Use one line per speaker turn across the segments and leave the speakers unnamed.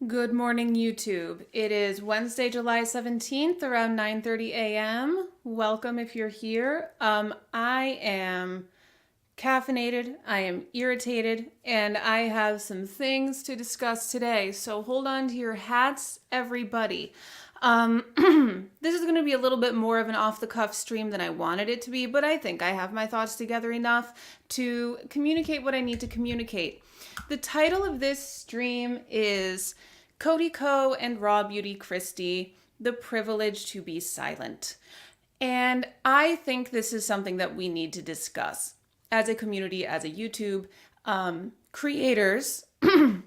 Good morning, YouTube. It is Wednesday, July 17th, around 9:30 a.m. Welcome if you're here. I am caffeinated, I am irritated, and I have some things to discuss today. So hold on to your hats, everybody. This is going to be a little bit more of an off-the-cuff stream than I wanted it to be, but I think I have my thoughts together enough to communicate what I need to communicate. The title of this stream is Cody Ko and RawBeautyKristi, The Privilege to Be Silent. And I think this is something that we need to discuss as a community, as a YouTube creators, and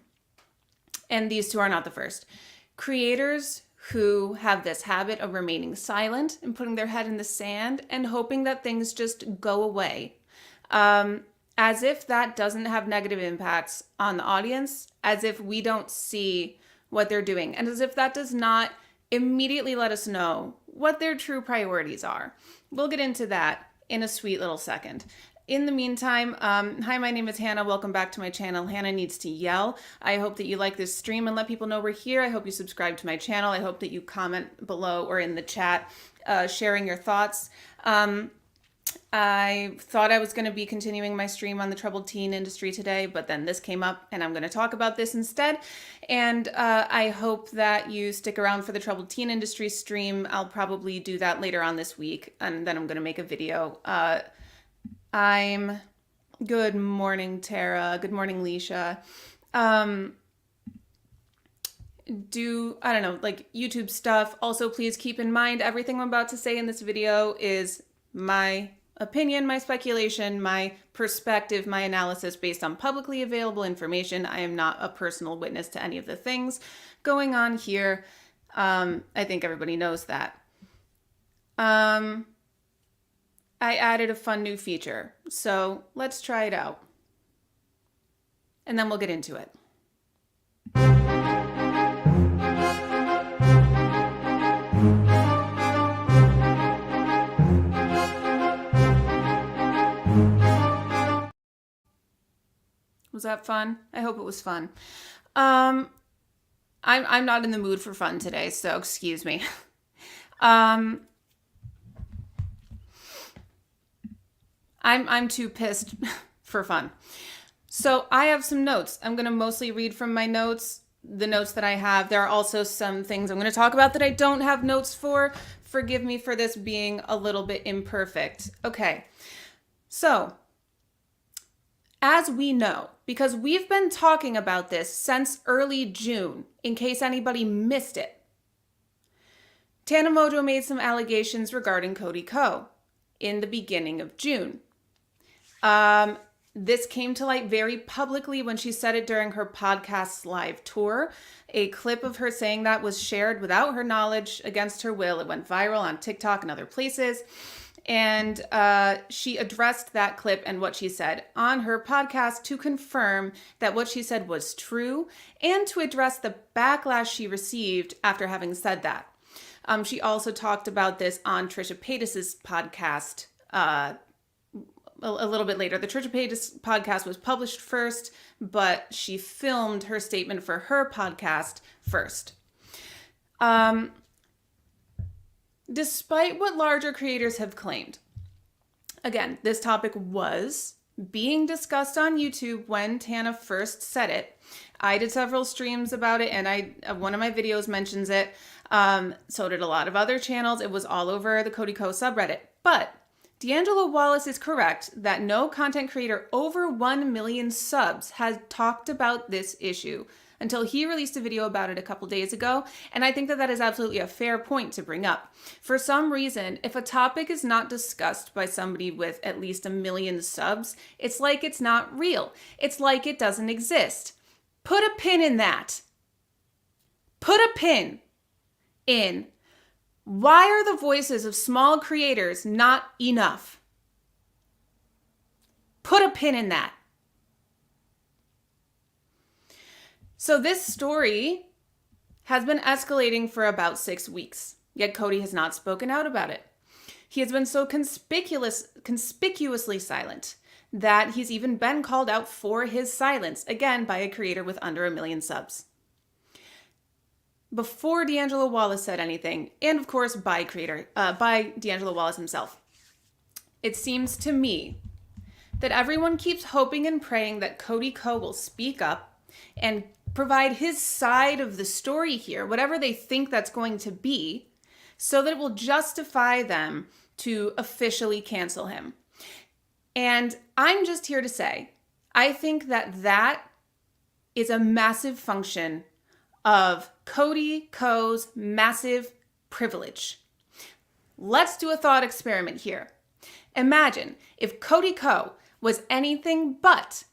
these two are not the first, creators who have this habit of remaining silent and putting their head in the sand and hoping that things just go away. As if that doesn't have negative impacts on the audience, as if we don't see what they're doing, and as if that does not immediately let us know what their true priorities are. We'll get into that in a sweet little second. In the meantime, hi, my name is Hannah. Welcome back to my channel. Hannah Needs to Yell. I hope that you like this stream and let people know we're here. I hope you subscribe to my channel. I hope that you comment below or in the chat, sharing your thoughts. I thought I was going to be continuing my stream on the troubled teen industry today, but then this came up and I'm going to talk about this instead. And I hope that you stick around for the troubled teen industry stream. I'll probably do that later on this week, and then I'm going to make a video. Good morning, Tara. Good morning, Leisha. I don't know, like YouTube stuff. Also, please keep in mind everything I'm about to say in this video is my opinion, my speculation, my perspective, my analysis based on publicly available information. I am not a personal witness to any of the things going on here. I think everybody knows that. I added a fun new feature, so let's try it out. And then we'll get into it. Was that fun? I hope it was fun. I'm not in the mood for fun today, so excuse me. I'm too pissed for fun. So I have some notes. I'm going to mostly read from my notes, the notes that I have. There are also some things I'm going to talk about that I don't have notes for. Forgive me for this being a little bit imperfect. Okay. So, as we know, because we've been talking about this since early June, in case anybody missed it, Tana Mojo made some allegations regarding Cody Ko in the beginning of June. This came to light very publicly when she said it during her podcast's live tour. A clip of her saying that was shared without her knowledge, against her will. It went viral on TikTok and other places. And she addressed that clip and what she said on her podcast to confirm that what she said was true and to address the backlash she received after having said that. She also talked about this on Trisha Paytas's podcast a little bit later. The Trisha Paytas podcast was published first, but she filmed her statement for her podcast first. Despite what larger creators have claimed, again, this topic was being discussed on YouTube when Tana first said it. I did several streams about it, and one of my videos mentions it. So did a lot of other channels. It was all over the Cody Ko subreddit. But D'Angelo Wallace is correct that no content creator over 1 million subs has talked about this issue until he released a video about it a couple days ago. And I think that that is absolutely a fair point to bring up. For some reason, if a topic is not discussed by somebody with at least 1 million subs, it's like it's not real. It's like it doesn't exist. Put a pin in that. Put a pin in why are the voices of small creators not enough? Put a pin in that. So this story has been escalating for about 6 weeks, yet Cody has not spoken out about it. He has been so conspicuously silent that he's even been called out for his silence, again, by a creator with under 1 million subs. before D'Angelo Wallace said anything, and of course by D'Angelo Wallace himself. It seems to me that everyone keeps hoping and praying that Cody Ko will speak up and provide his side of the story here, whatever they think that's going to be, so that it will justify them to officially cancel him. And I'm just here to say, I think that that is a massive function of Cody Ko's massive privilege. Let's do a thought experiment here. Imagine if Cody Ko was anything but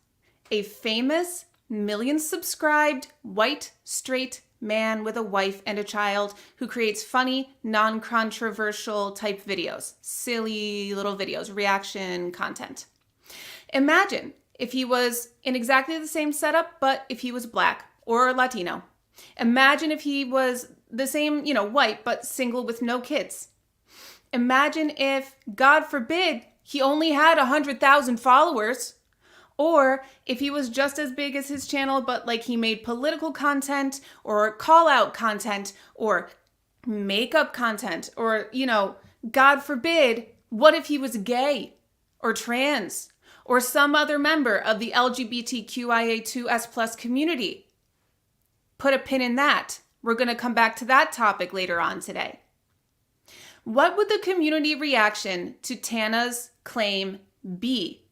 a famous, million-subscribed, white, straight man with a wife and a child who creates funny, non-controversial type videos, silly little videos, reaction content. Imagine if he was in exactly the same setup, but if he was Black or Latino. Imagine if he was the same, white, but single with no kids. Imagine if, God forbid, he only had 100,000 followers. Or if he was just as big as his channel, but like he made political content or call out content or makeup content or, God forbid, what if he was gay or trans or some other member of the LGBTQIA2S+ community? Put a pin in that. We're going to come back to that topic later on today. What would the community reaction to Tana's claim be?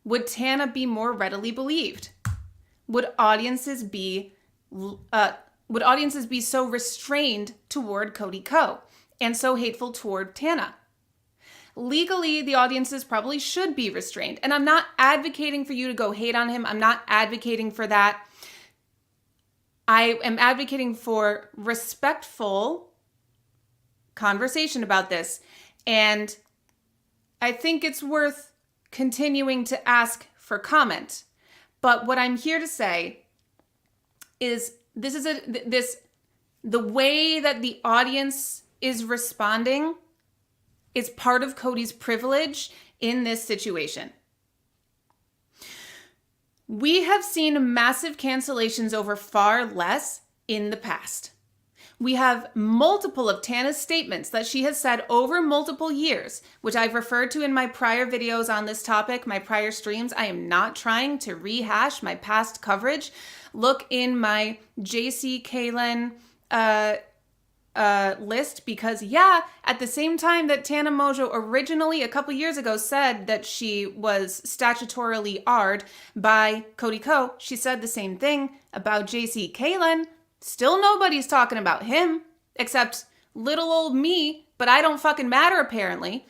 Would Tana be more readily believed? Would audiences be so restrained toward Cody Ko and so hateful toward Tana? Legally, the audiences probably should be restrained. And I'm not advocating for you to go hate on him. I'm not advocating for that. I am advocating for respectful conversation about this. And I think it's worth continuing to ask for comment. But what I'm here to say is the way that the audience is responding is part of Cody's privilege in this situation. We have seen massive cancellations over far less in the past. We have multiple of Tana's statements that she has said over multiple years, which I've referred to in my prior videos on this topic, my prior streams. I am not trying to rehash my past coverage. Look in my JC Kalen list because, at the same time that Tana Mongeau originally a couple years ago said that she was statutorily R'd by Cody Ko, she said the same thing about JC Kalen. Still nobody's talking about him except little old me, but I don't fucking matter apparently,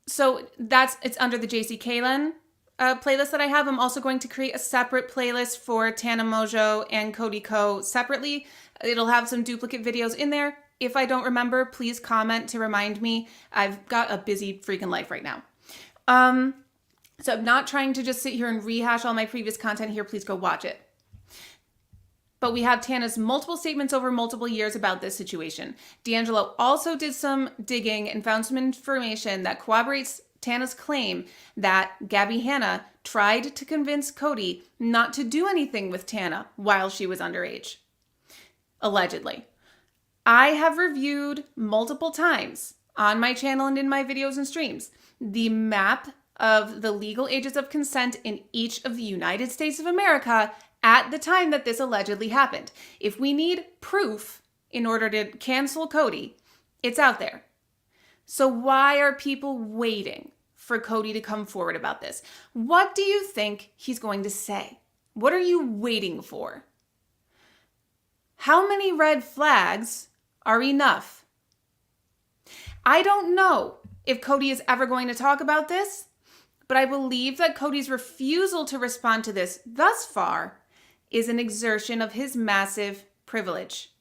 So it's under the JC Kalen playlist that I have. I'm also going to create a separate playlist for Tana Mongeau and Cody Ko separately. It'll have some duplicate videos in there. If I don't remember, please comment to remind me. I've got a busy freaking life right now. So I'm not trying to just sit here and rehash all my previous content here. Please go watch it. But we have Tana's multiple statements over multiple years about this situation. D'Angelo also did some digging and found some information that corroborates Tana's claim that Gabby Hanna tried to convince Cody not to do anything with Tana while she was underage. Allegedly. I have reviewed multiple times on my channel and in my videos and streams the map of the legal ages of consent in each of the United States of America at the time that this allegedly happened. If we need proof in order to cancel Cody, it's out there. So why are people waiting for Cody to come forward about this? What do you think he's going to say? What are you waiting for? How many red flags are enough? I don't know if Cody is ever going to talk about this, but I believe that Cody's refusal to respond to this thus far is an exertion of his massive privilege.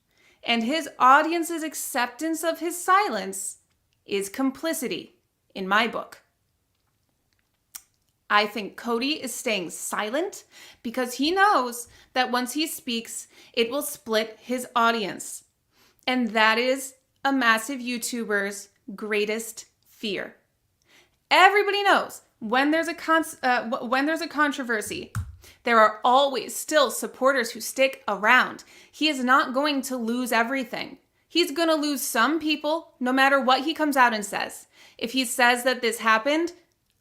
And his audience's acceptance of his silence is complicity, in my book. I think Cody is staying silent because he knows that once he speaks, it will split his audience. And that is a massive YouTuber's greatest fear. Everybody knows when there's a controversy, There are always still supporters who stick around. He is not going to lose everything. He's going to lose some people no matter what he comes out and says. If he says that this happened,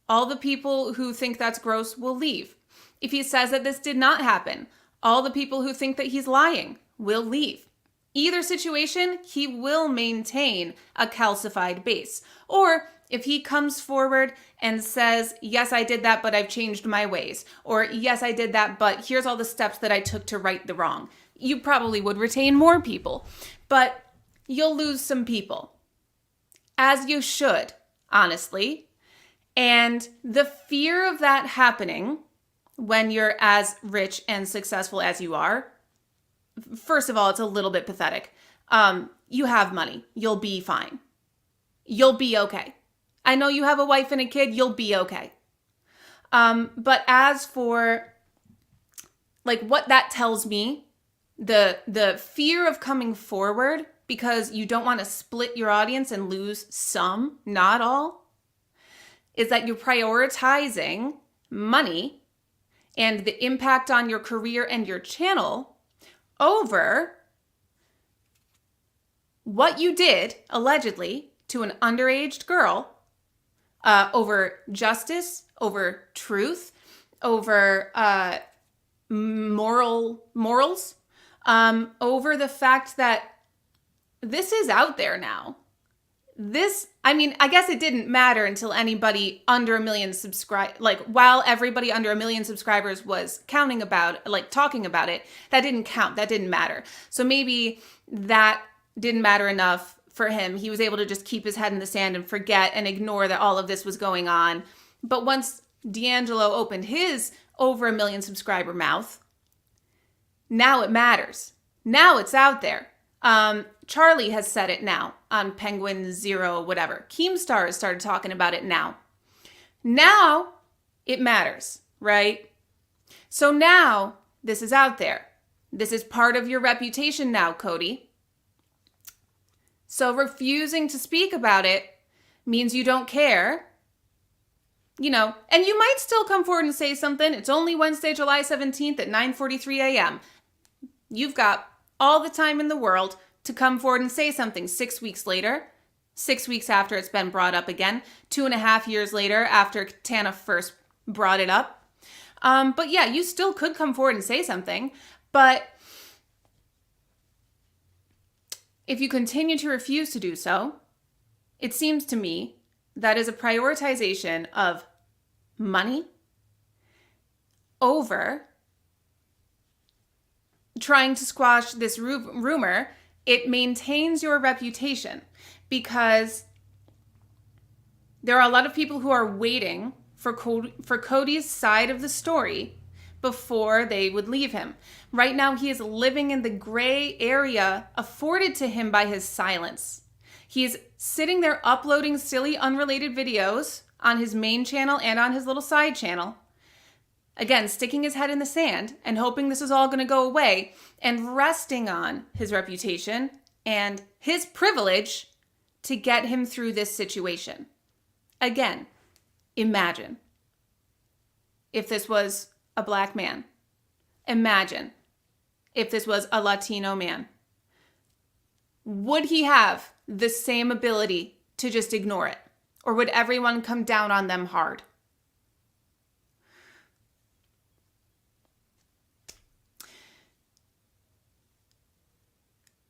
all the people who think that's gross will leave. If he says that this did not happen, all the people who think that he's lying will leave. Either situation, he will maintain a calcified base. Or if he comes forward and says, yes, I did that, but I've changed my ways. Or yes, I did that, but here's all the steps that I took to right the wrong. You probably would retain more people, but you'll lose some people. As you should, honestly. And the fear of that happening when you're as rich and successful as you are, first of all, it's a little bit pathetic. You have money. You'll be fine. You'll be okay. I know you have a wife and a kid. You'll be okay. But as for like what that tells me, the fear of coming forward because you don't want to split your audience and lose some, not all, is that you're prioritizing money and the impact on your career and your channel over what you did, allegedly, to an underage girl, over justice, over truth, over morals, over the fact that this is out there now. I guess it didn't matter until anybody under 1 million while everybody under 1 million subscribers was talking about it, that didn't count. That didn't matter. So maybe that didn't matter enough for him. He was able to just keep his head in the sand and forget and ignore that all of this was going on. But once D'Angelo opened his over 1 million subscriber mouth, now it matters. Now it's out there. Charlie has said it now on Penguin Zero, whatever. Keemstar has started talking about it now. Now it matters, right? So now this is out there. This is part of your reputation now, Cody. So refusing to speak about it means you don't care, and you might still come forward and say something. It's only Wednesday, July 17th at 9:43 a.m. You've got all the time in the world to come forward and say something 6 weeks later, 6 weeks after it's been brought up again, 2.5 years later after Tana first brought it up. But yeah, you still could come forward and say something, but if you continue to refuse to do so, it seems to me that is a prioritization of money over trying to squash this rumor. It maintains your reputation because there are a lot of people who are waiting for Cody's side of the story before they would leave him. Right now, he is living in the gray area afforded to him by his silence. He's sitting there uploading silly, unrelated videos on his main channel and on his little side channel. Again, sticking his head in the sand and hoping this is all going to go away and resting on his reputation and his privilege to get him through this situation. Again, imagine if this was a black man. Imagine if this was a Latino man. Would he have the same ability to just ignore it? Or would everyone come down on them hard?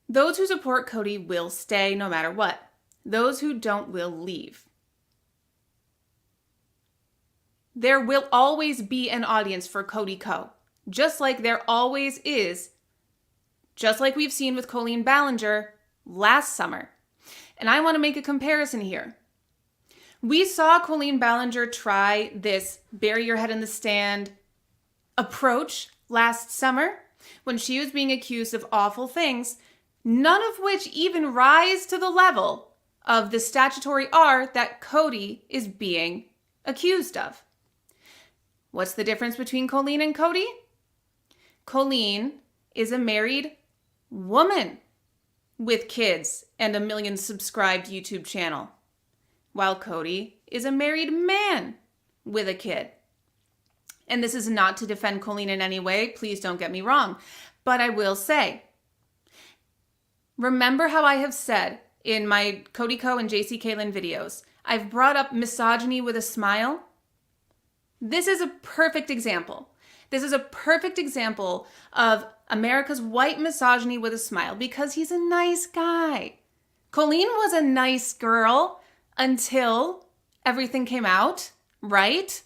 Those who support Cody will stay no matter what. Those who don't will leave. There will always be an audience for Cody Ko, just like there always is, just like we've seen with Colleen Ballinger last summer. And I want to make a comparison here. We saw Colleen Ballinger try this bury your head in the sand approach last summer when she was being accused of awful things, none of which even rise to the level of the statutory R that Cody is being accused of. What's the difference between Colleen and Cody? Colleen is a married woman with kids and 1 million subscribed YouTube channel, while Cody is a married man with a kid. And this is not to defend Colleen in any way. Please don't get me wrong. But I will say, remember how I have said in my Cody Ko and JC Caitlin videos, I've brought up misogyny with a smile. This is a perfect example. This is a perfect example of America's white misogyny with a smile because he's a nice guy. Colleen was a nice girl until everything came out, right?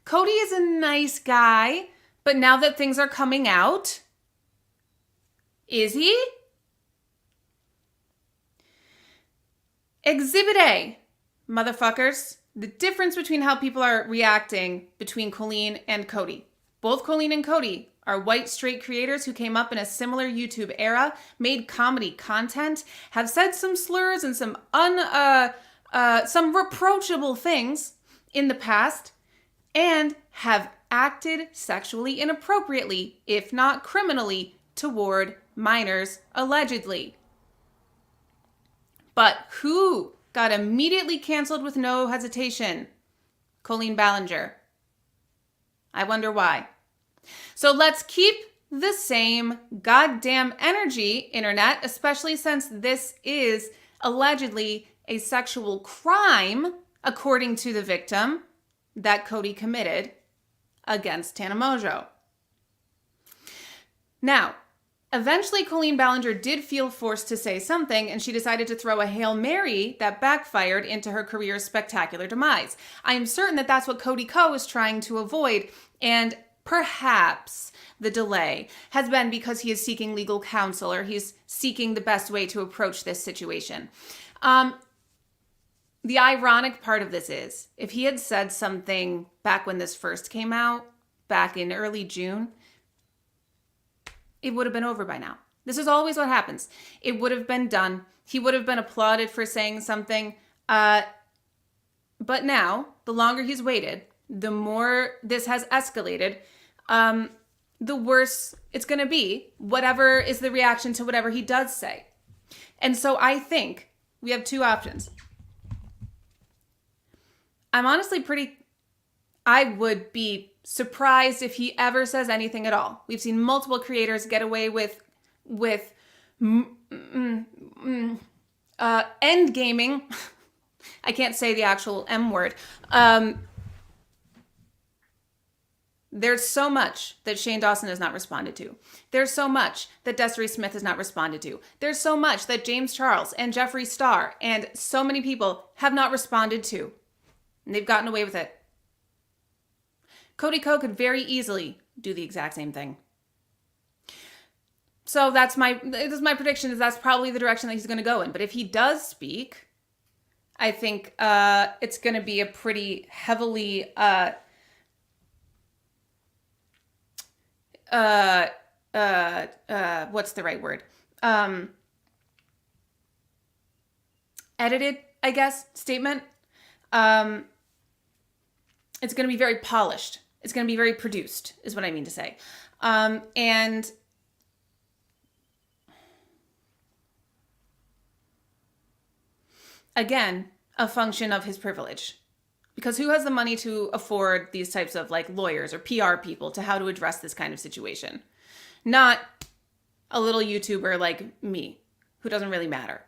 Cody is a nice guy, but now that things are coming out, is he? Exhibit A, motherfuckers. The difference between how people are reacting between Colleen and Cody. Both Colleen and Cody are white straight creators who came up in a similar YouTube era, made comedy content, have said some slurs and some reproachable things in the past, and have acted sexually inappropriately, if not criminally, toward minors, allegedly. But who got immediately canceled with no hesitation? Colleen Ballinger. I wonder why. So let's keep the same goddamn energy, internet, especially since this is allegedly a sexual crime, according to the victim, that Cody committed against Tana Mongeau. Now, eventually, Colleen Ballinger did feel forced to say something, and she decided to throw a Hail Mary that backfired into her career's spectacular demise. I am certain that that's what Cody Ko is trying to avoid, and perhaps the delay has been because he is seeking legal counsel, or he's seeking the best way to approach this situation. The ironic part of this is, if he had said something back when this first came out, back in early June, it would have been over by now. This is always what happens. It would have been done. He would have been applauded for saying something. But now, the longer he's waited, the more this has escalated, the worse it's going to be, whatever is the reaction to whatever he does say. And so I think we have two options. I'm honestly I would be surprised if he ever says anything at all. We've seen multiple creators get away with end gaming. I can't say the actual M word. There's so much that Shane Dawson has not responded to. There's so much that Desiree Smith has not responded to. There's so much that James Charles and Jeffree Star and so many people have not responded to. And they've gotten away with it. Cody Ko could very easily do the exact same thing. So this is my prediction, is that's probably the direction that he's going to go in. But if he does speak, I think it's going to be a pretty heavily what's the right word? Edited, I guess, statement. It's going to be very polished. It's going to be very produced, is what I mean to say. And again, a function of his privilege. Because who has the money to afford these types of like lawyers or PR people to how to address this kind of situation? Not a little YouTuber like me, who doesn't really matter.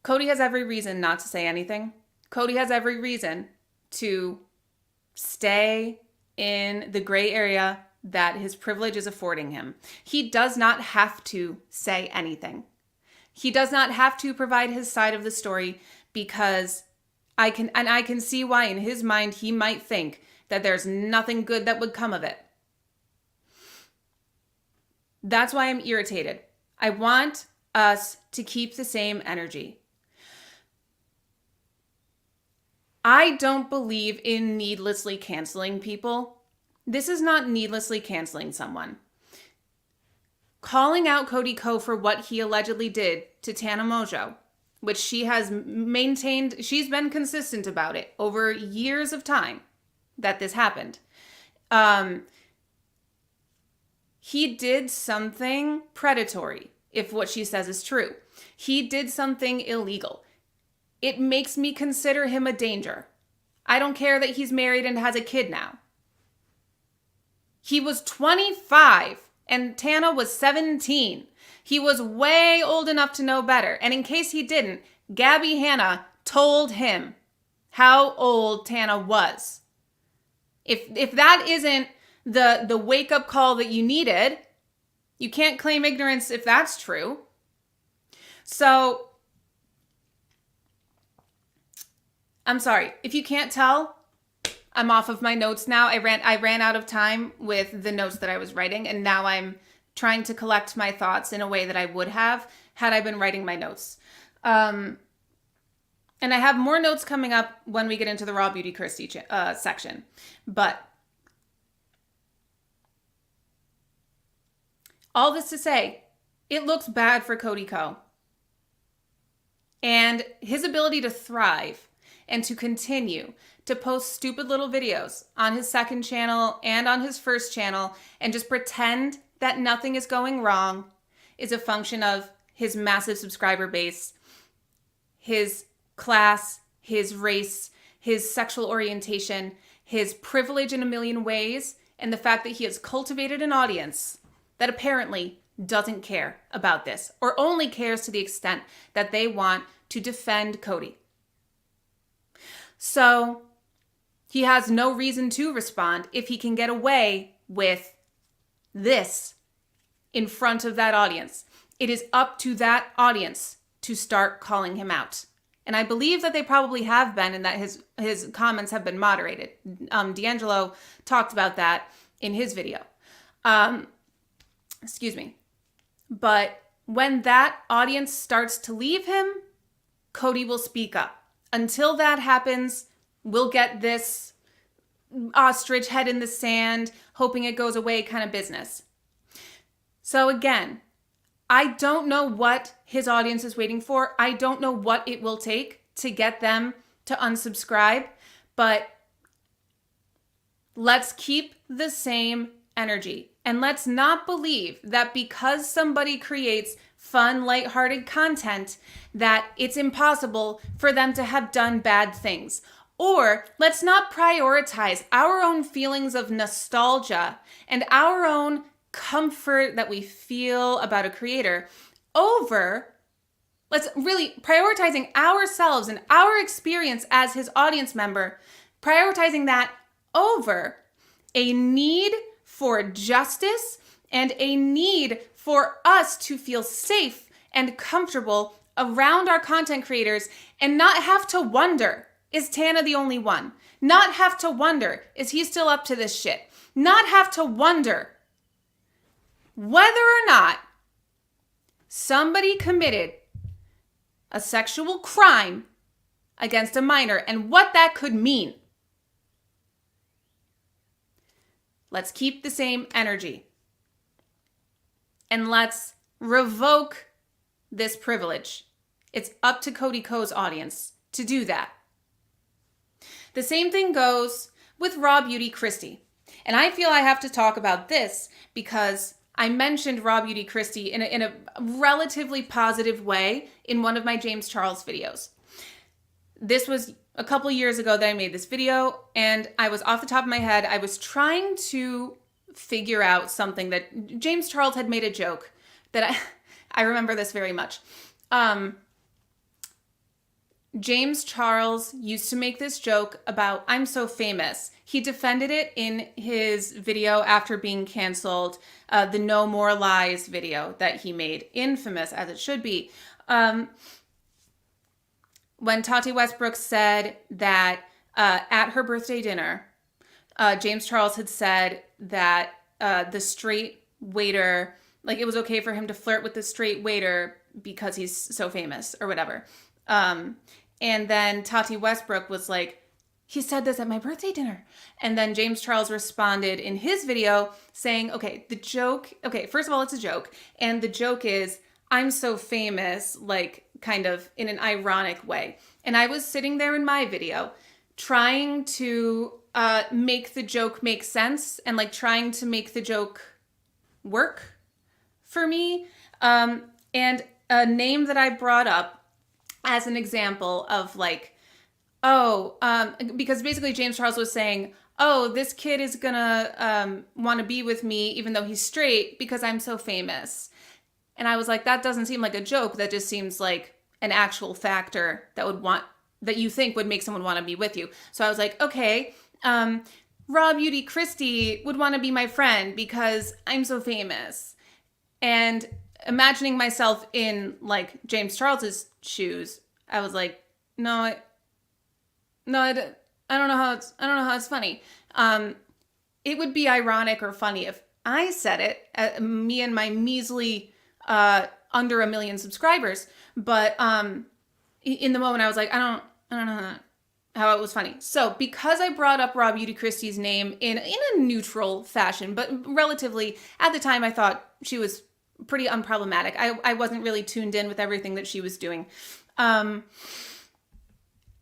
Cody has every reason not to say anything. Cody has every reason to stay in the gray area that his privilege is affording him. He does not have to say anything. He does not have to provide his side of the story, because I can see why in his mind he might think that there's nothing good that would come of it. That's why I'm irritated. I want us to keep the same energy. I don't believe in needlessly canceling people. This is not needlessly canceling someone. Calling out Cody Ko for what he allegedly did to Tana Mongeau, which she has maintained, she's been consistent about it over years of time that this happened. He did something predatory. if what she says is true. He did something illegal. It makes me consider him a danger. I don't care that he's married and has a kid now. He was 25 and Tana was 17. He was way old enough to know better. And in case he didn't, Gabby Hanna told him how old Tana was. If that isn't the wake-up call that you needed, you can't claim ignorance if that's true. So, I'm sorry. If you can't tell, I'm off of my notes now. I ran out of time with the notes that I was writing, and now I'm trying to collect my thoughts in a way that I would have had I been writing my notes. And I have more notes coming up when we get into the RawBeautyKristi section. But all this to say, it looks bad for Cody Ko. And his ability to thrive and to continue to post stupid little videos on his second channel and on his first channel and just pretend that nothing is going wrong is a function of his massive subscriber base, his class, his race, his sexual orientation, his privilege in a million ways, and the fact that he has cultivated an audience that apparently doesn't care about this or only cares to the extent that they want to defend Cody. So he has no reason to respond if he can get away with this in front of that audience. It is up to that audience to start calling him out. And I believe that they probably have been, and that his comments have been moderated. D'Angelo talked about that in his video. Excuse me. But when that audience starts to leave him, Cody will speak up. Until that happens, we'll get this ostrich head in the sand, hoping it goes away kind of business. So again, I don't know what his audience is waiting for. I don't know what it will take to get them to unsubscribe, but let's keep the same energy. And let's not believe that because somebody creates fun, lighthearted content, that it's impossible for them to have done bad things. Or let's not prioritize our own feelings of nostalgia and our own comfort that we feel about a creator over, let's really prioritizing ourselves and our experience as his audience member, prioritizing that over a need for justice and a need for us to feel safe and comfortable around our content creators and not have to wonder, is Tana the only one? Not have to wonder, is he still up to this shit? Not have to wonder whether or not somebody committed a sexual crime against a minor and what that could mean. Let's keep the same energy. And let's revoke this privilege. It's up to Cody Ko's audience to do that. The same thing goes with RawBeautyKristi. And I feel I have to talk about this because I mentioned RawBeautyKristi in a relatively positive way in one of my James Charles videos. This was a couple years ago that I made this video, and I was off the top of my head, I was trying to figure out something that James Charles had made a joke that I remember this very much. James Charles used to make this joke about I'm so famous. He defended it in his video after being canceled, the No More Lies video that he made, infamous as it should be. When Tati Westbrook said that at her birthday dinner, James Charles had said that the straight waiter, like it was okay for him to flirt with the straight waiter because he's so famous or whatever. And then Tati Westbrook was like, he said this at my birthday dinner. And then James Charles responded in his video saying, okay, first of all, it's a joke. And the joke is, I'm so famous, like kind of in an ironic way. And I was sitting there in my video trying to make the joke make sense and like trying to make the joke work for me. And And a name that I brought up as an example of like, because basically James Charles was saying, oh, this kid is gonna want to be with me even though he's straight because I'm so famous. And I was like, that doesn't seem like a joke. That just seems like an actual factor that you think would make someone want to be with you. So I was like, okay, RawBeautyKristi would want to be my friend because I'm so famous. And imagining myself in like James Charles's shoes, I was like, no, I don't know how it's funny. It would be ironic or funny if I said it, me and my measly under 1 million subscribers. But in the moment, I was like, I don't know how it was funny. So because I brought up RawBeautyKristi's name in a neutral fashion, but relatively at the time, I thought she was pretty unproblematic. I wasn't really tuned in with everything that she was doing. I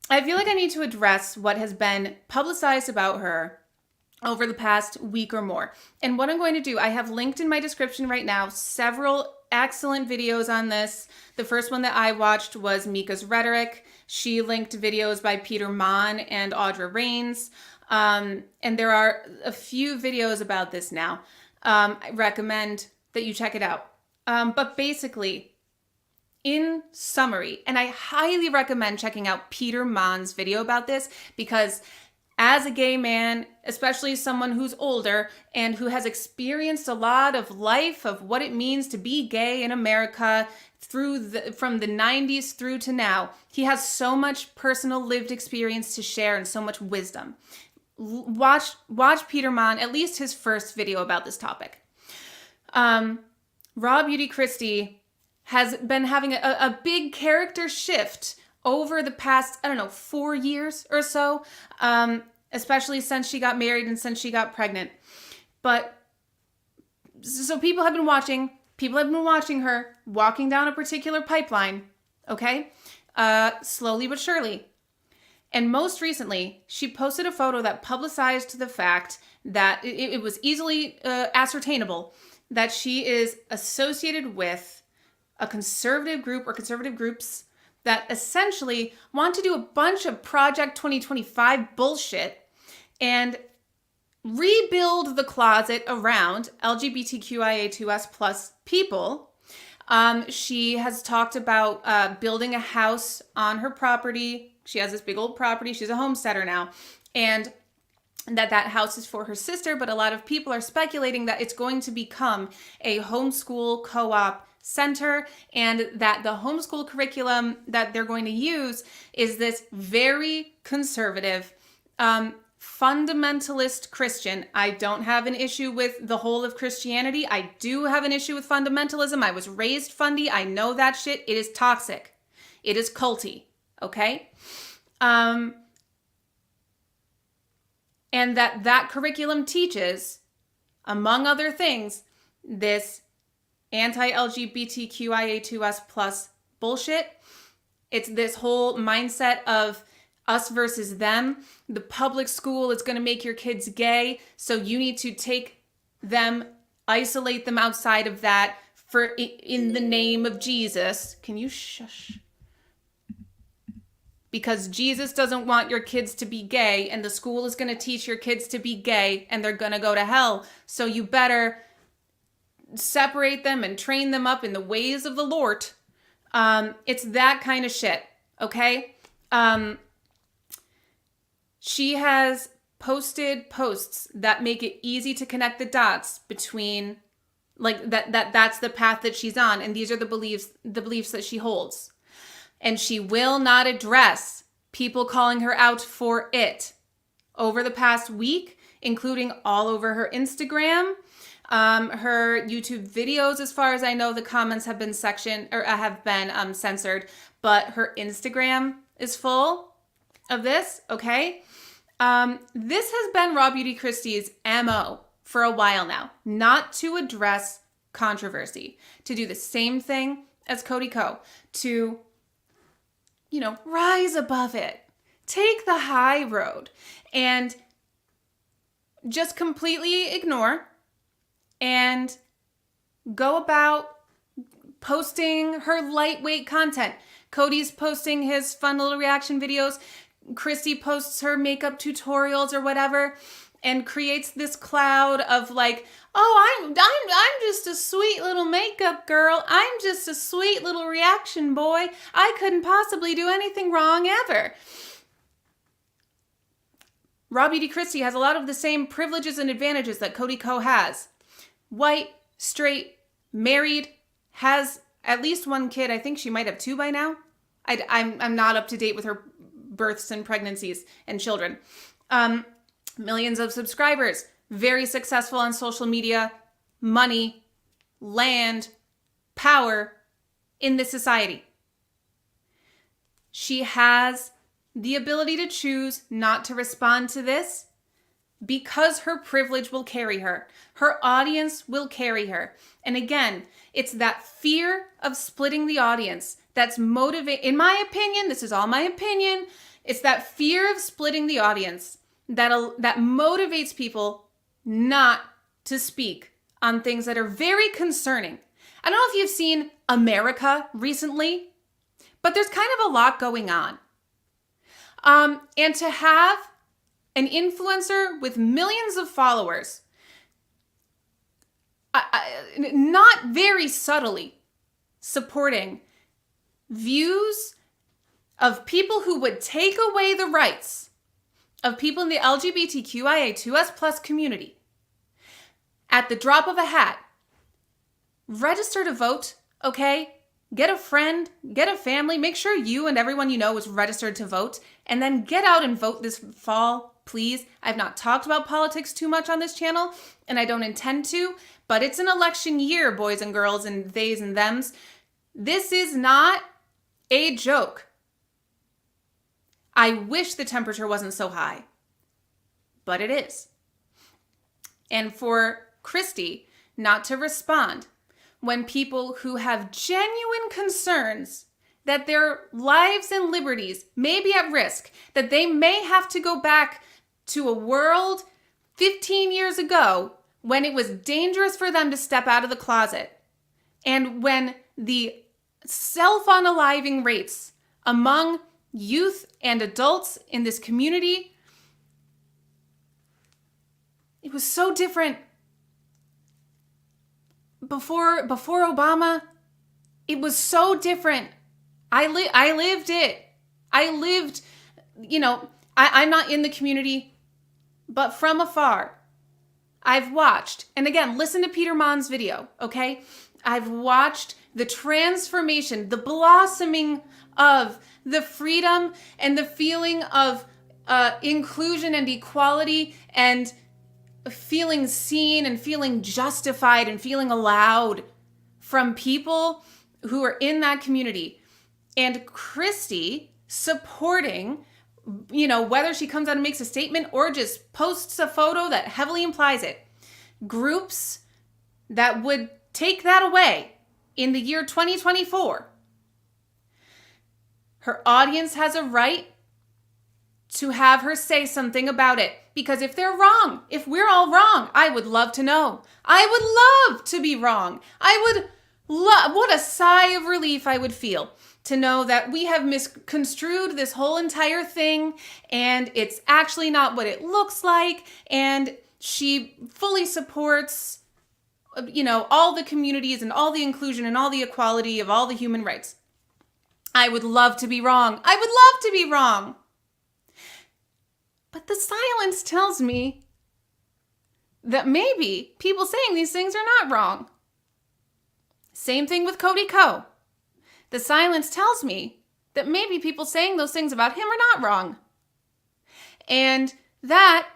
feel like I need to address what has been publicized about her over the past week or more. And what I'm going to do, I have linked in my description right now several excellent videos on this. The first one that I watched was Mika's Rhetoric. She linked videos by Peter Mon and Audra Rains. And there are a few videos about this now. I recommend that you check it out. But basically, in summary, and I highly recommend checking out Peter Mon's video about this because as a gay man, especially someone who's older and who has experienced a lot of life of what it means to be gay in America from the 90s through to now, he has so much personal lived experience to share and so much wisdom. Watch Peter Mon, at least his first video about this topic. RawBeautyKristi has been having a big character shift over the past, 4 years or so, especially since she got married and since she got pregnant. But so people have been watching her walking down a particular pipeline, okay? Slowly but surely. And most recently, she posted a photo that publicized the fact that it was easily ascertainable that she is associated with a conservative group or conservative groups that essentially want to do a bunch of Project 2025 bullshit and rebuild the closet around LGBTQIA2S plus people. She has talked about building a house on her property. She has this big old property. She's a homesteader now. And that house is for her sister, but a lot of people are speculating that it's going to become a homeschool co-op center and that the homeschool curriculum that they're going to use is this very conservative, fundamentalist Christian. I don't have an issue with the whole of Christianity. I do have an issue with fundamentalism. I was raised fundy. I know that shit. It is toxic. It is culty. Okay? And that curriculum teaches, among other things, this anti-LGBTQIA2S plus bullshit. It's this whole mindset of us versus them. The public school is going to make your kids gay, so you need to take them, isolate them outside of that in the name of Jesus. Can you shush? Because Jesus doesn't want your kids to be gay, and the school is going to teach your kids to be gay, and they're going to go to hell. So you better separate them and train them up in the ways of the Lord. It's that kind of shit, okay? She has posted posts that make it easy to connect the dots between, like, that's the path that she's on, and these are the beliefs that she holds. And she will not address people calling her out for it. Over the past week, including all over her Instagram, her YouTube videos, as far as I know, the comments have been censored, but her Instagram is full of this, okay? This has been RawBeautyKristi's MO for a while now, not to address controversy, to do the same thing as Cody Ko, to rise above it, take the high road, and just completely ignore and go about posting her lightweight content. Cody's posting his fun little reaction videos. Kristi posts her makeup tutorials or whatever, and creates this cloud of like, oh, I'm just a sweet little makeup girl. I'm just a sweet little reaction boy. I couldn't possibly do anything wrong ever. RawBeautyKristi has a lot of the same privileges and advantages that Cody Ko has. White, straight, married, has at least one kid. I think she might have 2 by now. I'm not up to date with her births and pregnancies and children. Millions of subscribers, very successful on social media, money, land, power in this society. She has the ability to choose not to respond to this because her privilege will carry her. Her audience will carry her. And again, it's that fear of splitting the audience that's in my opinion, this is all my opinion, it's that fear of splitting the audience that motivates people not to speak on things that are very concerning. I don't know if you've seen America recently, but there's kind of a lot going on. And to have an influencer with millions of followers, not very subtly supporting views of people who would take away the rights of people in the LGBTQIA2S+ community at the drop of a hat. Register to vote, okay? Get a friend, get a family, make sure you and everyone you know is registered to vote, and then get out and vote this fall, please. I've not talked about politics too much on this channel, and I don't intend to, but it's an election year, boys and girls and theys and thems. This is not a joke. I wish the temperature wasn't so high, but it is. And for Kristi not to respond when people who have genuine concerns that their lives and liberties may be at risk, that they may have to go back to a world 15 years ago when it was dangerous for them to step out of the closet, and when the self-unaliving rates among youth and adults in this community, it was so different. Before Obama, it was so different. I lived it. I lived, I'm not in the community, but from afar, I've watched, and again, listen to Peter Maughan's video, okay? I've watched the transformation, the blossoming of the freedom and the feeling of inclusion and equality and feeling seen and feeling justified and feeling allowed from people who are in that community. And Kristi supporting, whether she comes out and makes a statement or just posts a photo that heavily implies it, groups that would take that away in the year 2024. Her audience has a right to have her say something about it. Because if they're wrong, if we're all wrong, I would love to know. I would love to be wrong. What a sigh of relief I would feel to know that we have misconstrued this whole entire thing and it's actually not what it looks like, and she fully supports, all the communities and all the inclusion and all the equality of all the human rights. I would love to be wrong. I would love to be wrong. But the silence tells me that maybe people saying these things are not wrong. Same thing with Cody Ko. The silence tells me that maybe people saying those things about him are not wrong. And that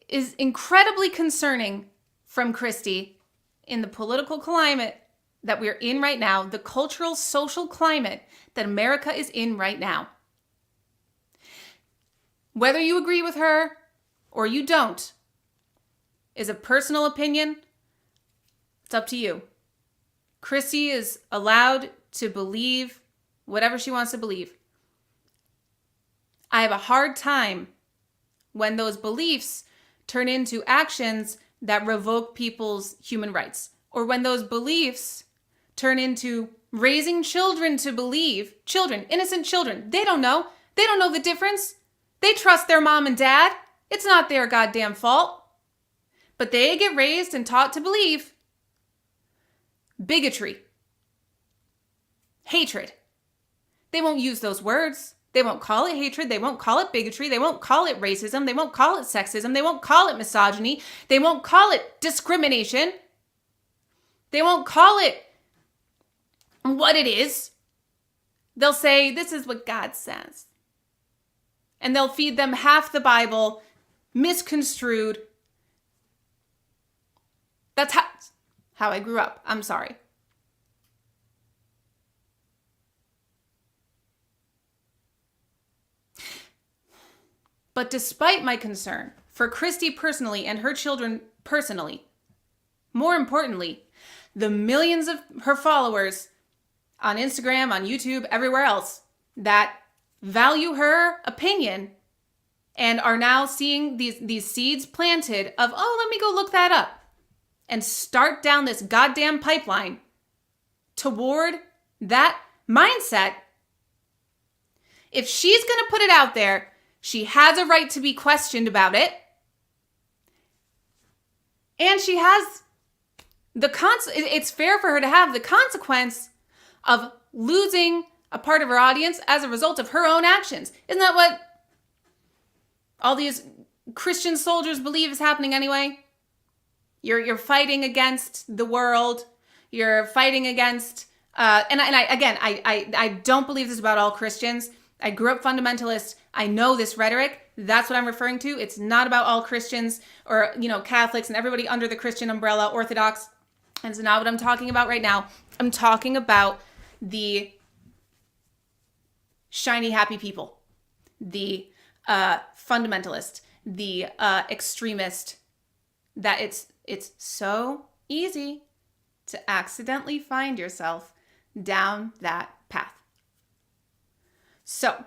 is incredibly concerning from Kristi in the political climate that we're in right now, the cultural, social climate that America is in right now. Whether you agree with her or you don't is a personal opinion. It's up to you. Kristi is allowed to believe whatever she wants to believe. I have a hard time when those beliefs turn into actions that revoke people's human rights, or when those beliefs turn into raising children to believe. Children, innocent children, they don't know. They don't know the difference. They trust their mom and dad. It's not their goddamn fault. But they get raised and taught to believe bigotry, hatred. They won't use those words. They won't call it hatred. They won't call it bigotry. They won't call it racism. They won't call it sexism. They won't call it misogyny. They won't call it discrimination. They won't call it what it is. They'll say, this is what God says. And they'll feed them half the Bible, misconstrued. That's how I grew up. I'm sorry. But despite my concern for Kristi personally and her children personally, more importantly, the millions of her followers on Instagram, on YouTube, everywhere else that value her opinion and are now seeing these seeds planted of, oh, let me go look that up and start down this goddamn pipeline toward that mindset. If she's going to put it out there, she has a right to be questioned about it. And she has it's fair for her to have the consequence of losing a part of her audience as a result of her own actions. Isn't that what all these Christian soldiers believe is happening anyway? You're fighting against the world. You're fighting against, I don't believe this about all Christians. I grew up fundamentalist. I know this rhetoric. That's what I'm referring to. It's not about all Christians or, Catholics and everybody under the Christian umbrella, Orthodox. That's not what I'm talking about right now. I'm talking about the shiny, happy people, the fundamentalist, the extremist, that it's so easy to accidentally find yourself down that path. So,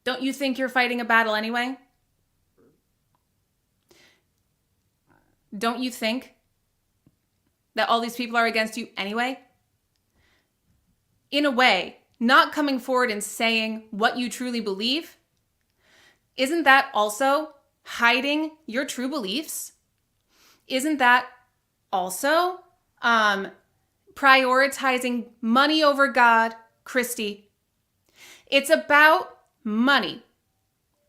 don't you think you're fighting a battle anyway? Don't you think that all these people are against you anyway? In a way, not coming forward and saying what you truly believe, isn't that also hiding your true beliefs? Isn't that also prioritizing money over God, Kristi? It's about money.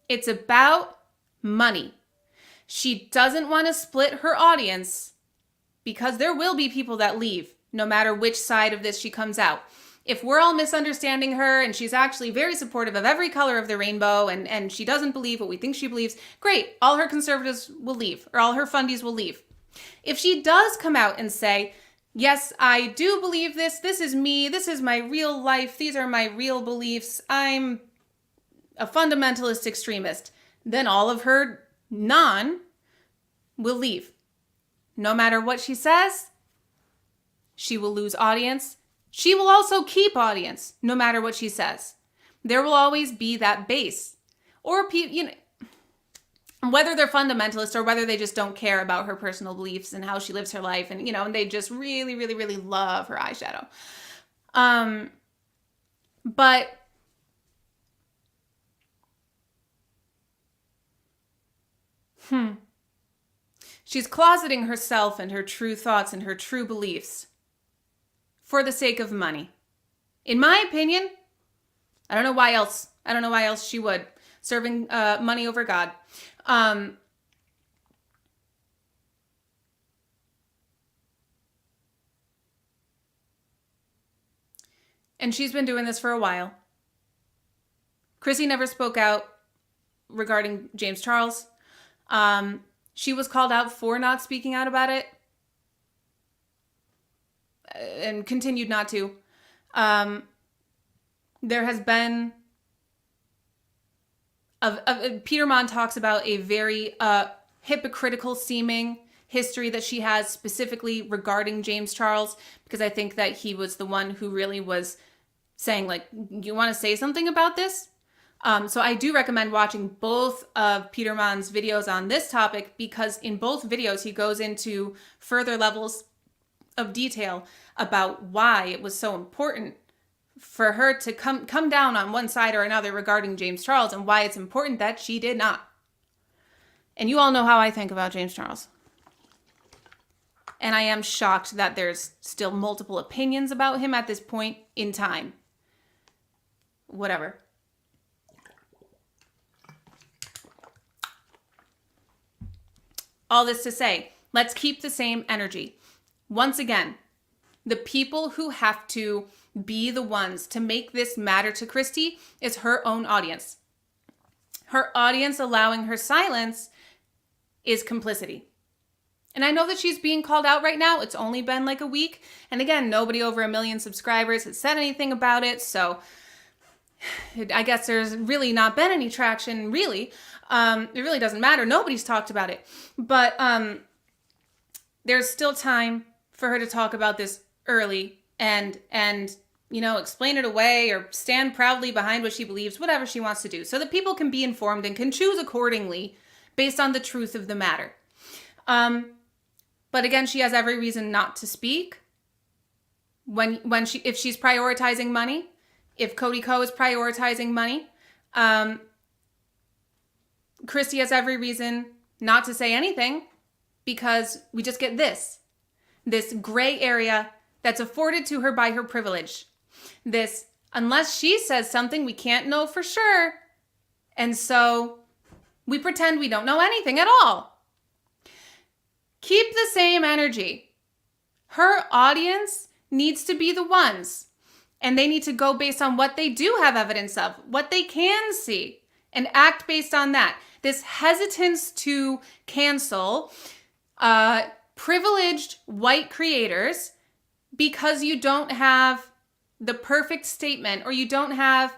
It's about money. She doesn't want to split her audience because there will be people that leave no matter which side of this she comes out. If we're all misunderstanding her and she's actually very supportive of every color of the rainbow and she doesn't believe what we think she believes, great, all her conservatives will leave or all her fundies will leave. If she does come out and say, yes, I do believe this, this is me, this is my real life, these are my real beliefs, I'm a fundamentalist extremist, then all of her will leave. No matter what she says, she will lose audience. She will also keep audience, no matter what she says. There will always be that base. Or, whether they're fundamentalist or whether they just don't care about her personal beliefs and how she lives her life and, and they just really, really, really love her eyeshadow. But she's closeting herself and her true thoughts and her true beliefs for the sake of money. In my opinion, I don't know why else. I don't know why else she would. Serving money over God. And she's been doing this for a while. Kristi never spoke out regarding James Charles. She was called out for not speaking out about it and continued not to. There has been Peter Mon talks about a very hypocritical seeming history that she has specifically regarding James Charles, because I think that he was the one who really was saying, like, you want to say something about this? So I do recommend watching both of Peter Mon's videos on this topic, because in both videos he goes into further levels of detail about why it was so important for her to come down on one side or another regarding James Charles, and why it's important that she did not. And you all know how I think about James Charles. And I am shocked that there's still multiple opinions about him at this point in time. Whatever. All this to say, let's keep the same energy. Once again, the people who have to be the ones to make this matter to Kristi is her own audience. Her audience allowing her silence is complicity. And I know that she's being called out right now. It's only been like a week. And again, nobody over 1 million subscribers has said anything about it. So I guess there's really not been any traction, really. It really doesn't matter. Nobody's talked about it. But there's still time for her to talk about this early and explain it away or stand proudly behind what she believes, whatever she wants to do, so that people can be informed and can choose accordingly based on the truth of the matter. But again, she has every reason not to speak if she's prioritizing money, if Cody Ko is prioritizing money. Kristi has every reason not to say anything, because we just get this gray area that's afforded to her by her privilege. This, unless she says something, we can't know for sure. And so we pretend we don't know anything at all. Keep the same energy. Her audience needs to be the ones, and they need to go based on what they do have evidence of, what they can see, and act based on that. This hesitance to cancel privileged white creators because you don't have the perfect statement, or you don't have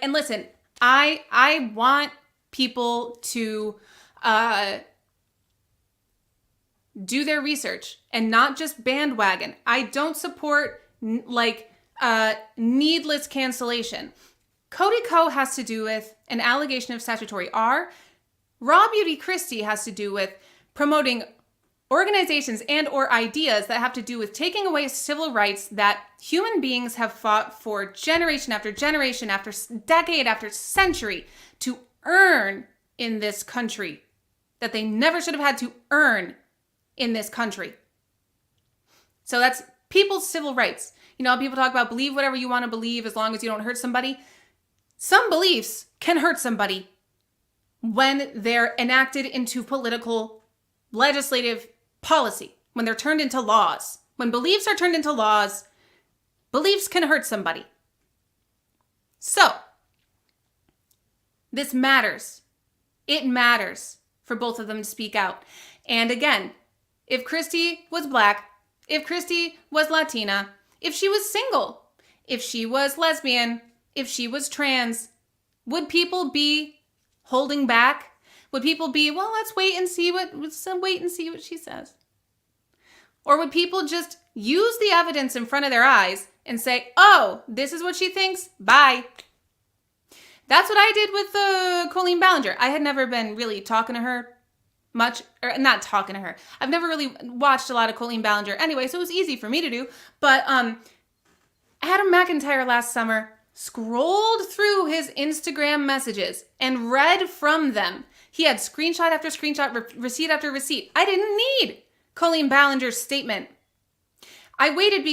and listen, I want people to do their research and not just bandwagon. I don't support needless cancellation. Cody Ko has to do with an allegation of statutory R. RawBeautyKristi has to do with promoting organizations and or ideas that have to do with taking away civil rights that human beings have fought for generation after generation, after decade, after century to earn in this country, that they never should have had to earn in this country. So that's people's civil rights. You know, people talk about believe whatever you want to believe as long as you don't hurt somebody. Some beliefs can hurt somebody when they're enacted into political, legislative policy, when they're turned into laws. When beliefs are turned into laws, beliefs can hurt somebody. So, this matters. It matters for both of them to speak out. And again, if Kristi was Black, if Kristi was Latina, if she was single, if she was lesbian, if she was trans, would people be holding back? Would people be, well, let's wait and see what she says? Or would people just use the evidence in front of their eyes and say, oh, this is what she thinks, bye. That's what I did with Colleen Ballinger. I had never been really talking to her much, or not talking to her. I've never really watched a lot of Colleen Ballinger anyway, so it was easy for me to do. But Adam McIntyre last summer scrolled through his Instagram messages and read from them. He had screenshot after screenshot, receipt after receipt. I didn't need Colleen Ballinger's statement. I waited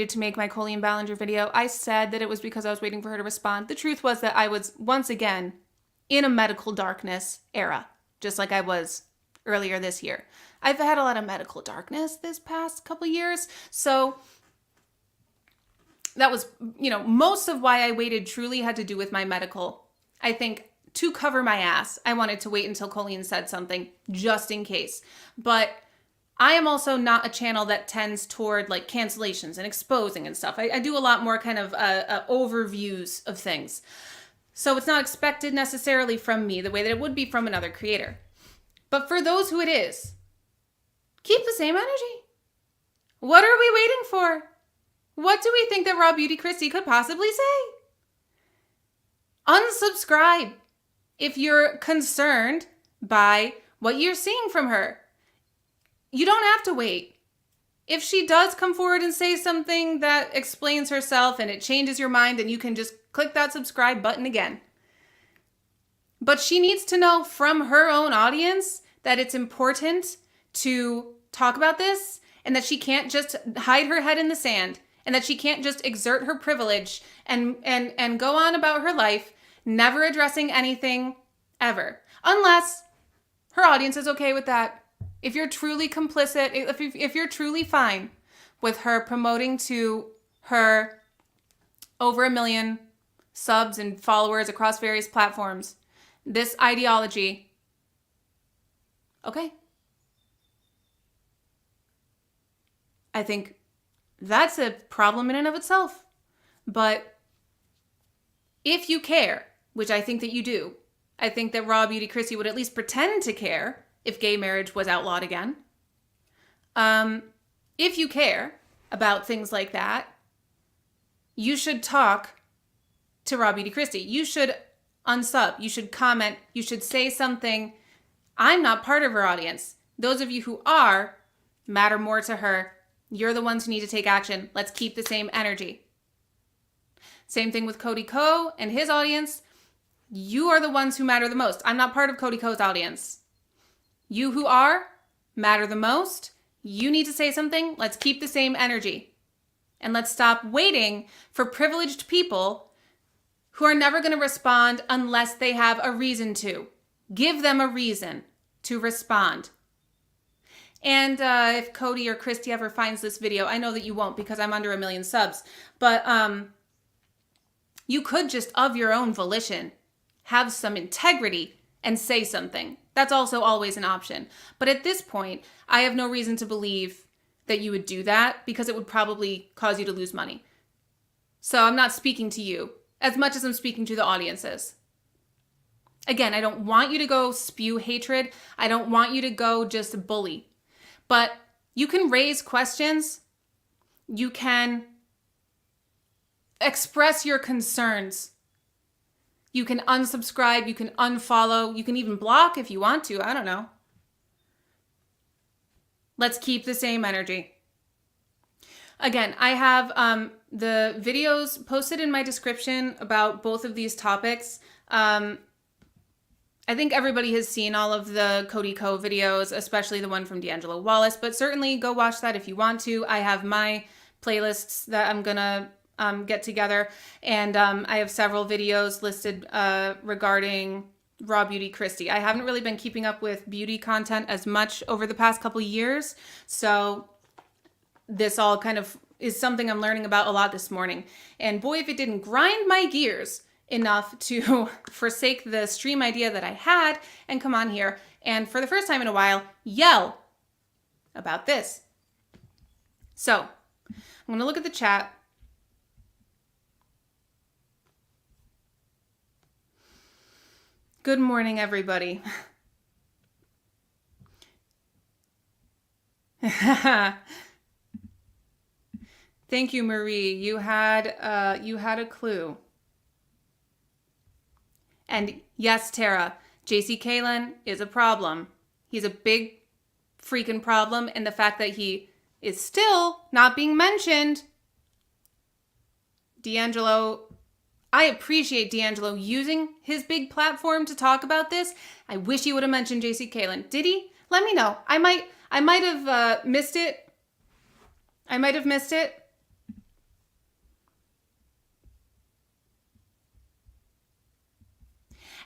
to make my Colleen Ballinger video. I said that it was because I was waiting for her to respond. The truth was that I was, once again, in a medical darkness era, just like I was earlier this year. I've had a lot of medical darkness this past couple years, so that was, most of why I waited truly had to do with my medical. I think to cover my ass, I wanted to wait until Colleen said something, just in case. But I am also not a channel that tends toward cancellations and exposing and stuff. I do a lot more kind of overviews of things. So it's not expected necessarily from me the way that it would be from another creator. But for those who it is, keep the same energy. What are we waiting for? What do we think that RawBeautyKristi could possibly say? Unsubscribe if you're concerned by what you're seeing from her. you don't have to wait. If she does come forward and say something that explains herself and it changes your mind, then you can just click that subscribe button again. But she needs to know from her own audience that it's important to talk about this and that she can't just hide her head in the sand and that she can't just exert her privilege and go on about her life, never addressing anything ever. Unless her audience is okay with that. If you're truly complicit, if you're truly fine with her promoting to her over 1 million subs and followers across various platforms this ideology, okay. I think that's a problem in and of itself. But if you care, which I think that you do, I think that RawBeautyKristi would at least pretend to care if gay marriage was outlawed again. If you care about things like that, you should talk to RawBeautyKristi. You should unsub. You should comment. You should say something. I'm not part of her audience. Those of you who are matter more to her. You're the ones who need to take action. Let's keep the same energy. Same thing with Cody Ko and his audience. You are the ones who matter the most. I'm not part of Cody Ko's audience. You who are matter the most. You need to say something. Let's keep the same energy. And let's stop waiting for privileged people who are never going to respond unless they have a reason to. Give them a reason to respond. And if Cody or Kristi ever finds this video, I know that you won't because I'm under 1 million subs, but you could just of your own volition have some integrity and say something. That's also always an option. But at this point, I have no reason to believe that you would do that because it would probably cause you to lose money. So I'm not speaking to you as much as I'm speaking to the audiences. Again, I don't want you to go spew hatred. I don't want you to go just bully. But you can raise questions. You can express your concerns. You can unsubscribe. You can unfollow. You can even block if you want to. I don't know. Let's keep the same energy. Again, I have the videos posted in my description about both of these topics. I think everybody has seen all of the Cody Ko videos, especially the one from D'Angelo Wallace, but certainly go watch that if you want to. I have my playlists that I'm gonna get together, and I have several videos listed regarding RawBeautyKristi. I haven't really been keeping up with beauty content as much over the past couple years, so this all kind of is something I'm learning about a lot this morning. And boy, if it didn't grind my gears enough to forsake the stream idea that I had and come on here and for the first time in a while yell about this. So I'm going to look at the chat. Good morning, everybody. Thank you, Marie. You had a clue. And yes, Tara, JC Kalen is a problem. He's a big freaking problem. And the fact that he is still not being mentioned. D'Angelo, I appreciate D'Angelo using his big platform to talk about this. I wish he would have mentioned JC Kalen. Did he? Let me know. I might have missed it. I might have missed it.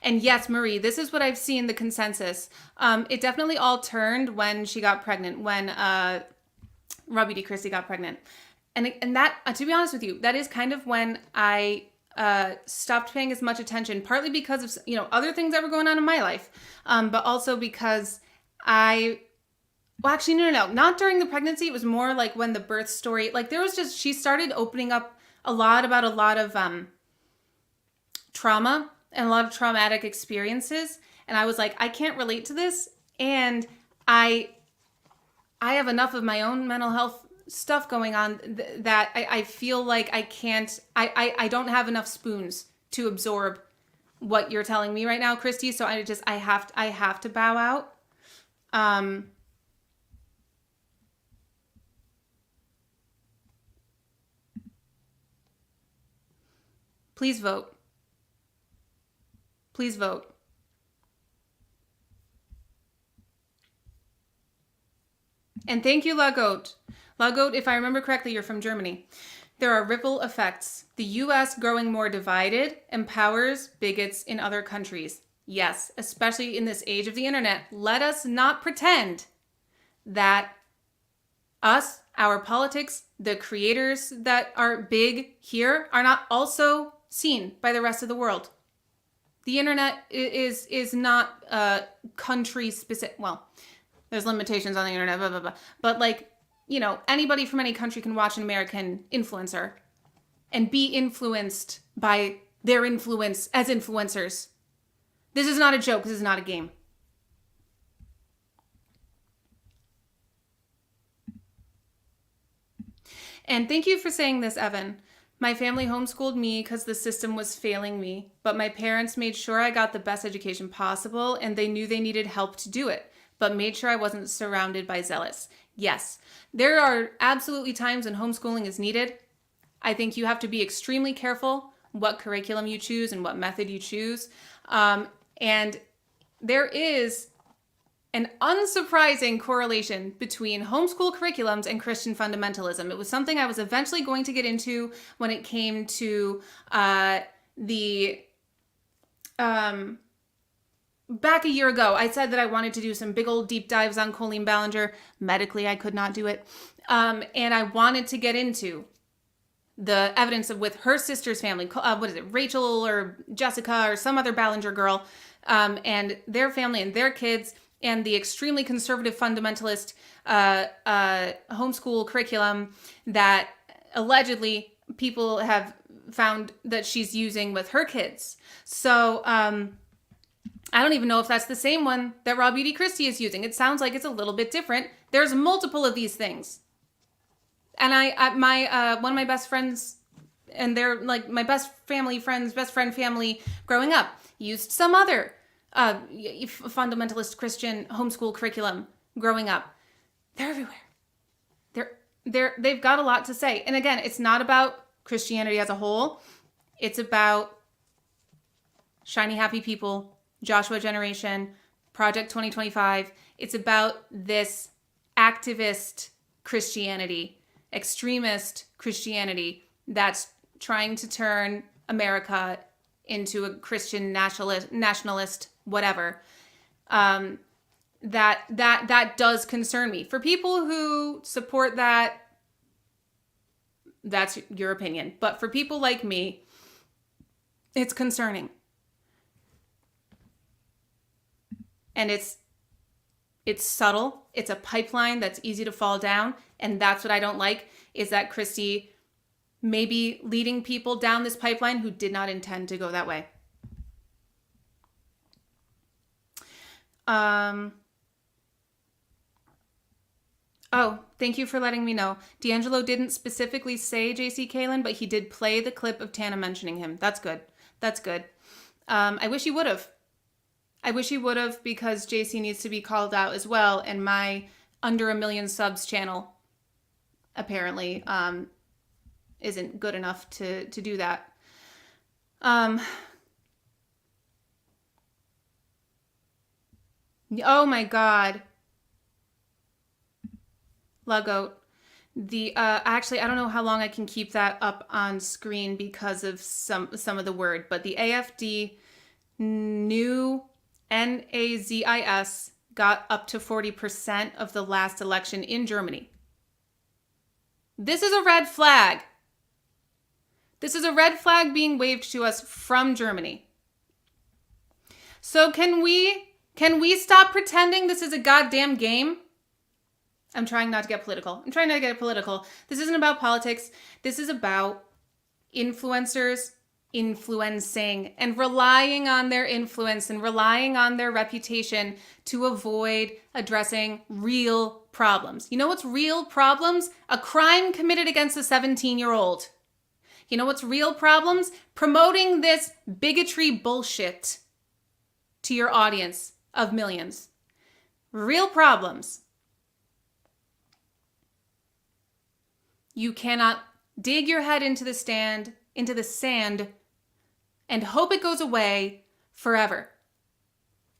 And yes, Marie, this is what I've seen, the consensus. It definitely all turned when she got pregnant, when RawBeautyKristi got pregnant. And that, to be honest with you, that is kind of when I stopped paying as much attention, partly because of, other things that were going on in my life, but also because not during the pregnancy. It was more like when the birth story, she started opening up a lot about a lot of trauma and a lot of traumatic experiences. And I was like, I can't relate to this. And I have enough of my own mental health stuff going on that I feel like I don't have enough spoons to absorb what you're telling me right now, Kristi. So I have to bow out. Please vote. Please vote. And thank you, Lagoat. Lagoat, if I remember correctly, you're from Germany. There are ripple effects. The U.S. growing more divided empowers bigots in other countries. Yes, especially in this age of the internet. Let us not pretend that us, our politics, the creators that are big here are not also seen by the rest of the world. The internet is not country specific. Well, there's limitations on the internet, blah, blah, blah. But like, you know, anybody from any country can watch an American influencer and be influenced by their influence as influencers. This is not a joke. This is not a game. And thank you for saying this, Evan. My family homeschooled me because the system was failing me, but my parents made sure I got the best education possible, and they knew they needed help to do it, but made sure I wasn't surrounded by zealots. Yes, there are absolutely times when homeschooling is needed. I think you have to be extremely careful what curriculum you choose and what method you choose. And there is an unsurprising correlation between homeschool curriculums and Christian fundamentalism. It was something I was eventually going to get into when it came to the back a year ago. I said that I wanted to do some big old deep dives on Colleen Ballinger. Medically, I could not do it. And I wanted to get into the evidence of with her sister's family. What is it? Rachel or Jessica or some other Ballinger girl, and their family and their kids, and the extremely conservative fundamentalist homeschool curriculum that allegedly people have found that she's using with her kids. So I don't even know if that's the same one that RawBeautyKristi is using. It sounds like it's a little bit different. There's multiple of these things. And one of my best friends, and they're like my best friend family growing up, used some other fundamentalist Christian homeschool curriculum growing up. They're everywhere. They've got a lot to say. And again, it's not about Christianity as a whole. It's about shiny happy people, Joshua Generation, Project 2025. It's about this activist Christianity, extremist Christianity that's trying to turn America into a Christian nationalist, whatever. That does concern me. For people who support that, that's your opinion. But for people like me, it's concerning. And it's subtle. It's a pipeline that's easy to fall down. And that's what I don't like, is that Kristi may be leading people down this pipeline who did not intend to go that way. Oh, thank you for letting me know. D'Angelo didn't specifically say JC Kalen, but he did play the clip of Tana mentioning him. That's good. That's good. I wish he would have. Because JC needs to be called out as well. And my under 1 million subs channel apparently isn't good enough to do that. Oh my God. Lagoat. Actually, I don't know how long I can keep that up on screen because of some of the word, but the AFD new NAZIS got up to 40% of the last election in Germany. This is a red flag. This is a red flag being waved to us from Germany. So can we stop pretending this is a goddamn game? I'm trying not to get political. This isn't about politics. This is about influencers influencing and relying on their influence and relying on their reputation to avoid addressing real problems. You know what's real problems? A crime committed against a 17-year-old. You know what's real problems? Promoting this bigotry bullshit to your audience of millions. Real problems. You cannot dig your head into the sand and hope it goes away forever.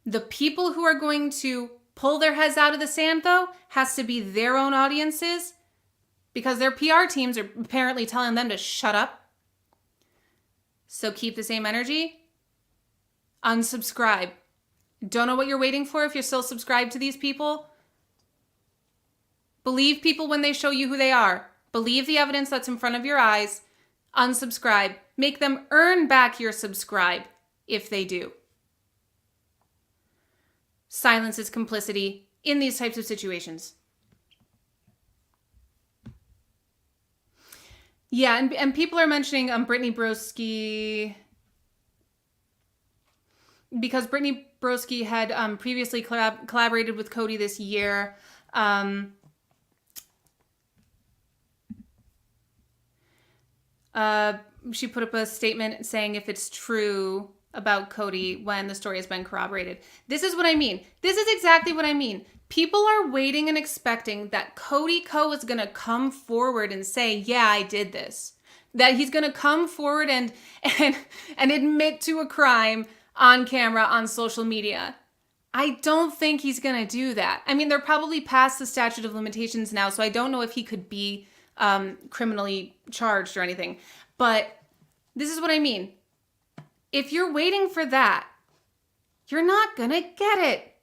The people who are going to pull their heads out of the sand, though, has to be their own audiences, because their PR teams are apparently telling them to shut up. So keep the same energy. Unsubscribe. Don't know what you're waiting for if you're still subscribed to these people. Believe people when they show you who they are. Believe the evidence that's in front of your eyes. Unsubscribe. Make them earn back your subscribe if they do. Silence is complicity in these types of situations. Yeah, and people are mentioning Brittany Broski, because Brittany Broski had previously collaborated with Cody this year. She put up a statement saying if it's true about Cody when the story has been corroborated. This is what I mean. This is exactly what I mean. People are waiting and expecting that Cody Ko is going to come forward and say, yeah, I did this. That he's going to come forward and admit to a crime on camera on social media. I don't think he's going to do that. I mean, they're probably past the statute of limitations now, so I don't know if he could be criminally charged or anything. But this is what I mean. If you're waiting for that, you're not going to get it.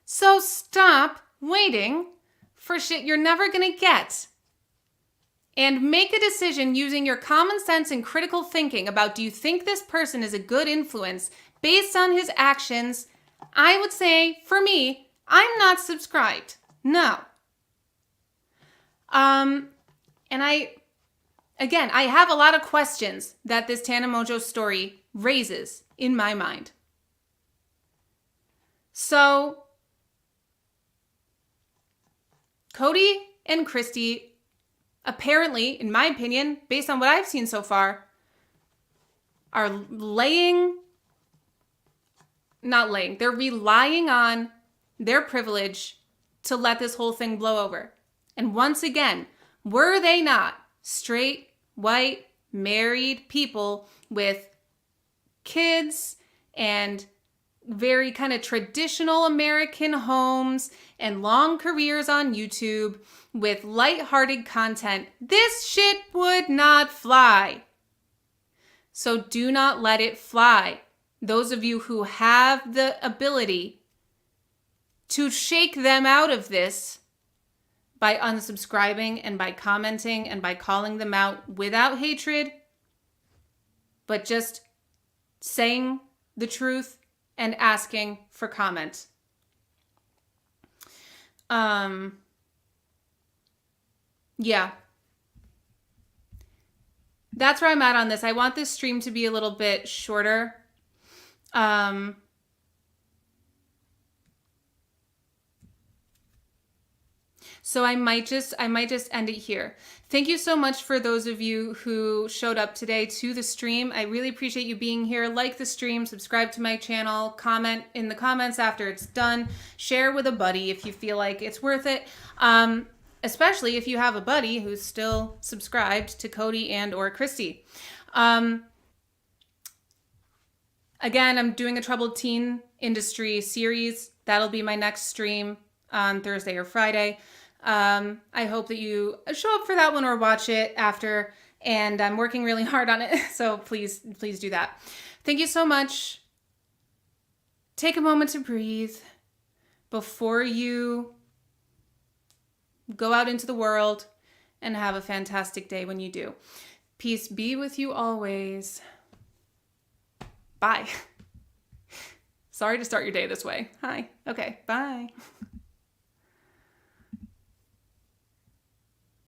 So stop waiting for shit you're never going to get. And make a decision using your common sense and critical thinking about, do you think this person is a good influence based on his actions? I would say, for me, I'm not subscribed. No. And I have a lot of questions that this Tana Mongeau story raises in my mind. So, Cody and Kristi, apparently, in my opinion, based on what I've seen so far, are they're relying on their privilege to let this whole thing blow over. And once again, were they not straight, white, married people with kids and very kind of traditional American homes and long careers on YouTube with lighthearted content, this shit would not fly. So do not let it fly. Those of you who have the ability to shake them out of this by unsubscribing and by commenting and by calling them out without hatred, but just saying the truth and asking for comment. Yeah. That's where I'm at on this. I want this stream to be a little bit shorter. So I might just end it here. Thank you so much for those of you who showed up today to the stream. I really appreciate you being here. Like the stream, subscribe to my channel, comment in the comments after it's done, share with a buddy if you feel like it's worth it. Especially if you have a buddy who's still subscribed to Cody and or Kristi. Again, I'm doing a troubled teen industry series. That'll be my next stream on Thursday or Friday. I hope that you show up for that one or watch it after, and I'm working really hard on it. So please do that. Thank you so much. Take a moment to breathe before you go out into the world, and have a fantastic day when you do. Peace be with you always. Bye. Sorry to start your day this way. Hi. Okay, bye.